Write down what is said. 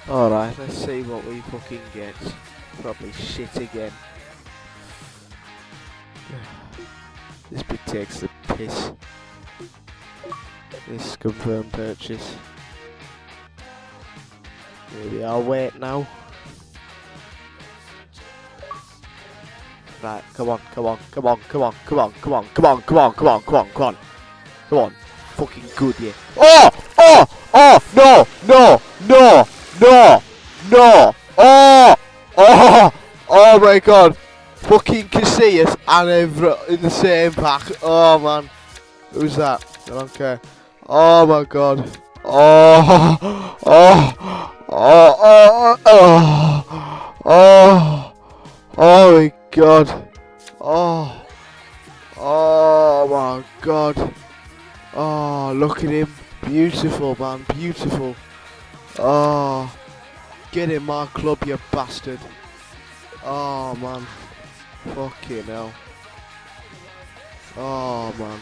Alright, let's see what we fucking get. Probably shit again. This bit takes the piss. This confirmed purchase. Maybe I'll wait now. Right, come on, come on, come on, come on, come on, come on, come on, come on, come on, come on, come on. Come on. Fucking good, yeah. Oh! Oh! Oh! No! No! No! No! No! Oh! Oh! Oh my god! Fucking Casillas and Evra in the same pack. Oh man. Who's that? I don't care. Oh my god. Oh! Oh! Oh! Oh! Oh! Oh! Oh my god. Oh! Oh my god. Oh, look at him. Beautiful, man. Beautiful. Oh. Get in my club, you bastard. Oh, man. Fucking hell. Oh, man.